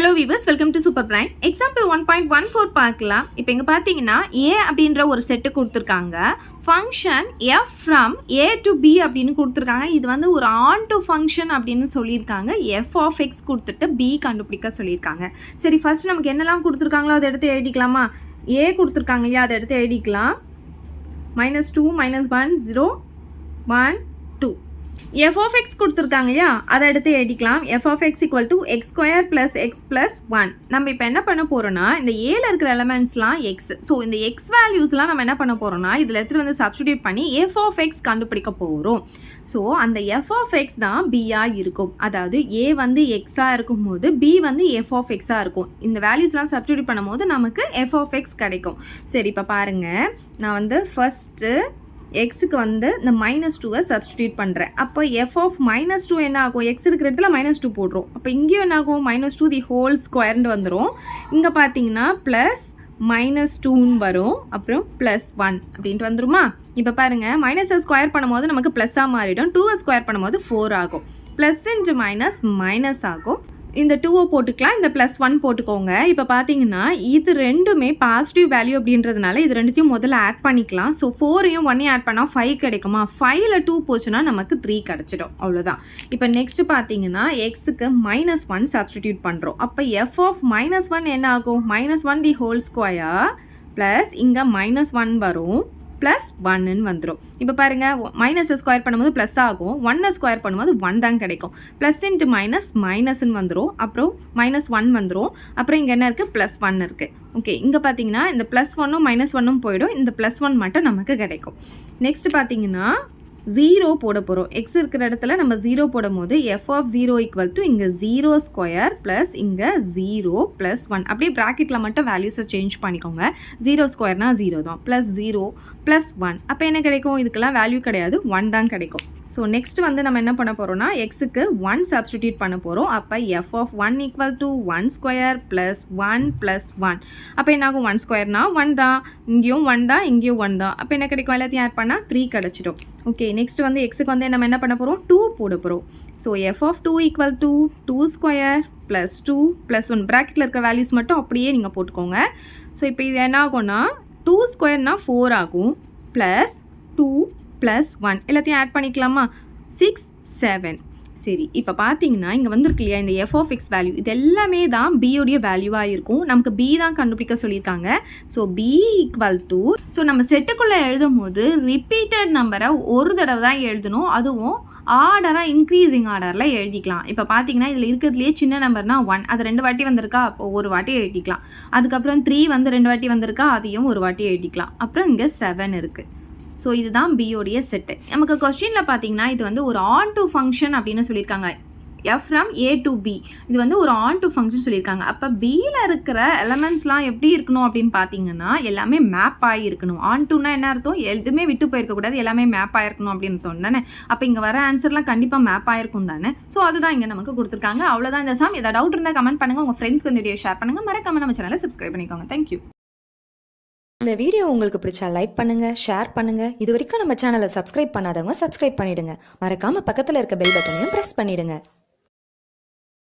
Hello viewers, welcome to Super Prime. Example 1.14 பார்க்கலாம். இப்போ இங்க பாத்தீங்கன்னா a அப்படின்ற ஒரு செட் கொடுத்திருக்காங்க. Function f from a to b அப்படின்னு கொடுத்திருக்காங்க. இது வந்து ஒரு on to ஃபங்க்ஷன் அப்படின்னு சொல்லியிருக்காங்க. f of x கொடுத்துட்டு b கண்டுபிடிக்க சொல்லியிருக்காங்க. சரி ஃபர்ஸ்ட் நமக்கு என்னெல்லாம் கொடுத்திருக்காங்களோ அதை எடுத்து எழுதிக்கலாமா? a கொடுத்திருக்காங்க இல்லையா, அதை எடுத்து எழுதிக்கலாம். -2 -1 0 1 2. f of x கொடுத்திருக்காங்க இல்லையா, அதை எடுத்து எழுதிக்கலாம். f of x equal to x square plus x plus 1. நம்ம இப்போ என்ன பண்ண போறோம்னா, இந்த ஏல இருக்கிற எலிமெண்ட்ஸ்லாம் x. ஸோ இந்த x வேல்யூஸ்லாம் நம்ம என்ன பண்ண போறோம்னா, இதில் எடுத்துகிட்டு வந்து சப்ஸ்டிடியூட் பண்ணி f of x கண்டுபிடிக்க போகிறோம். ஸோ அந்த f of x தான் b இருக்கும். அதாவது a வந்து x இருக்கும்போது b வந்து f of x இருக்கும். இந்த வேல்யூஸ்லாம் சப்ஸ்டிடியூட் பண்ணும்போது நமக்கு f of x கிடைக்கும். சரி இப்போ பாருங்கள், நான் வந்து ஃபஸ்ட்டு எக்ஸுக்கு வந்து இந்த -2 சப்ஸ்டிடியூட் பண்ணுறேன். அப்போ f of -2 என்ன ஆகும்? எக்ஸ் இருக்கிற இடத்துல -2 போடுறோம். அப்போ இங்கேயும் என்ன ஆகும்? -2 தி ஹோல் ஸ்கொயர்னு வந்துடும். இங்கே பார்த்தீங்கன்னா ப்ளஸ் -2ன்னு வரும், அப்புறம் +1 அப்படின்ட்டு வந்துருமா? இப்போ பாருங்கள், மைனஸை ஸ்கொயர் பண்ணும்போது நமக்கு ப்ளஸ்ஸாக மாறிடும். 2 ஸ்கொயர் பண்ணும்போது 4 ஆகும். ப்ளஸ் இன்ட்டு மைனஸ் ஆகும். இந்த 2 போட்டுக்கலாம், இந்த +1 போட்டுக்கோங்க. இப்போ பார்த்தீங்கன்னா இது ரெண்டுமே பாசிட்டிவ் வேல்யூ அப்படின்றதுனால இது ரெண்டுத்தையும் முதல்ல ஆட் பண்ணிக்கலாம். ஸோ 4ஐயும் 1ஐயும் ஆட் பண்ணால் 5 கிடைக்குமா? 5ல் 2 போச்சுன்னா நமக்கு 3 கிடச்சிடும். அவ்வளோதான். இப்போ நெக்ஸ்ட் பார்த்தீங்கன்னா எக்ஸுக்கு -1 சப்ஸ்டிடியூட் பண்ணுறோம். அப்போ f of -1 என்ன ஆகும்? -1 தி ஹோல் ஸ்கொயர் ப்ளஸ் இங்கே -1 வரும், +1 வந்துடும். இப்போ பாருங்கள், மைனஸை ஸ்கொயர் பண்ணும்போது ப்ளஸ் ஆகும், 1 ஸ்கொயர் பண்ணும்போது 1 தான் கிடைக்கும். ப்ளஸ் இன்ட்டு மைனஸ்ன்னு வந்துடும், அப்புறம் -1 வந்துடும், அப்புறம் இங்கே என்ன இருக்குது? +1 இருக்குது. ஓகே, இங்கே பார்த்தீங்கன்னா இந்த +1ம் -1ம் போயிடும், இந்த +1 மட்டும் நமக்கு கிடைக்கும். நெக்ஸ்ட் பார்த்தீங்கன்னா 0 போட போகிறோம். எக்ஸ் இருக்கிற இடத்துல நம்ம 0 போடும் போது f of 0 ஈக்குவல் டு இங்கே 0 ஸ்கொயர் ப்ளஸ் இங்கே 0 +1. அப்படியே ப்ராக்கெட்டில் மட்டும் வேல்யூஸை சேஞ்ச் பண்ணிக்கோங்க. 0 ஸ்கொயர்னா 0 தான், +0 +1. அப்போ என்ன கிடைக்கும்? இதுக்கெல்லாம் வேல்யூ கிடையாது, 1 தான் கிடைக்கும். ஸோ நெக்ஸ்ட் வந்து நம்ம என்ன பண்ண போகிறோம்னா, எக்ஸுக்கு 1 சப்ஸ்டிடியூட் பண்ண போகிறோம். அப்போ f of 1 equal to 1 square plus 1 +1. அப்போ என்ன ஆகும்? 1 ஸ்கொயர்னா 1 தான், இங்கேயும் 1 தான், இங்கேயும் 1 தான். அப்போ என்ன கிடைக்கும்? எல்லாத்தையும் ஆட் பண்ணால் 3 கிடச்சிடும். ஓகே, நெக்ஸ்ட் வந்து எக்ஸுக்கு வந்து நம்ம என்ன பண்ண போகிறோம்? 2 போட போகிறோம். So f of 2 equal to 2 square plus 2 +1. ப்ராக்கெட்டில் இருக்க வேல்யூஸ் மட்டும் அப்படியே நீங்கள் போட்டுக்கோங்க. ஸோ இப்போ இது என்ன ஆகும்னா, 2 ஸ்கொயர்னா 4 ஆகும், ப்ளஸ் 2 +1 எல்லாத்தையும் ஆட் பண்ணிக்கலாமா? 6 7. சரி, இப்போ பார்த்தீங்கன்னா இங்கே வந்துருக்கு இல்லையா, இந்த f of x வேல்யூ இது எல்லாமே தான் b உடைய வேல்யூவாக இருக்கும். நமக்கு b தான் கண்டுபிடிக்க சொல்லியிருக்காங்க. So b equal to, so நம்ம செட்டுக்குள்ளே எழுதும் போது ரிப்பீட்டட் நம்பரை ஒரு தடவை தான் எழுதணும், அதுவும் ஆர்டராக இன்க்ரீஸிங் ஆர்டரில் எழுதிக்கலாம். இப்போ பார்த்தீங்கன்னா இதில் இருக்கிறதுலேயே சின்ன நம்பர்னா 1, அது 2 வாட்டி வந்திருக்கா, அப்போ ஒரு வாட்டி எழுதிக்கலாம். அதுக்கப்புறம் 3 வந்து 2 வாட்டி வந்திருக்கா, அதையும் ஒரு வாட்டி எழுதிக்கலாம். அப்புறம் இங்கே 7 இருக்குது. ஸோ இதுதான் b உடைய செட்டு. நமக்கு கொஸ்டினில் பார்த்தீங்கன்னா இது வந்து ஒரு on to ஃபங்க்ஷன் அப்படின்னு சொல்லியிருக்காங்க. f from a to b இது வந்து ஒரு on to ஃபங்க்ஷன் சொல்லியிருக்காங்க. அப்போ bயில் இருக்கிற எலமெண்ட்ஸ்லாம் எப்படி இருக்கணும் அப்படின்னு பார்த்தீங்கன்னா எல்லாமே மேப் ஆகி இருக்கணும். on toனா என்ன அர்த்தம்? எதுவுமே விட்டு போயிருக்கக்கூடாது, எல்லாமே மேப் ஆகிருக்கணும் அப்படின்னு அர்த்தம் தானே. அப்போ இங்கே வர ஆன்சர்லாம் கண்டிப்பாக மேப் ஆகிருக்கும் தானே. ஸோ அதுதான் இங்கே நமக்கு கொடுத்துருக்காங்க. அவ்வளோதான் இந்த சம். ஏதாவது டவுட் இருந்தால் கமெண்ட் பண்ணுங்கள், உங்கள் ஃப்ரெண்ட்ஸ்க்கு இந்த வீடியோ ஷேர் பண்ணுங்கள், மறக்காம நம்ம சேனலை சப்ஸ்கிரைப் பண்ணிக்கோங்க. தேங்க்யூ. இந்த வீடியோ உங்களுக்கு பிடிச்சா லைக் பண்ணுங்க, ஷேர் பண்ணுங்க. இது வரைக்கும் நம்ம சேனலை சப்ஸ்கிரைப் பண்ணாதவங்க சப்ஸ்கிரைப் பண்ணிடுங்க. மறக்காம பக்கத்தில் இருக்க பெல் பட்டனையும் பிரஸ் பண்ணிடுங்க.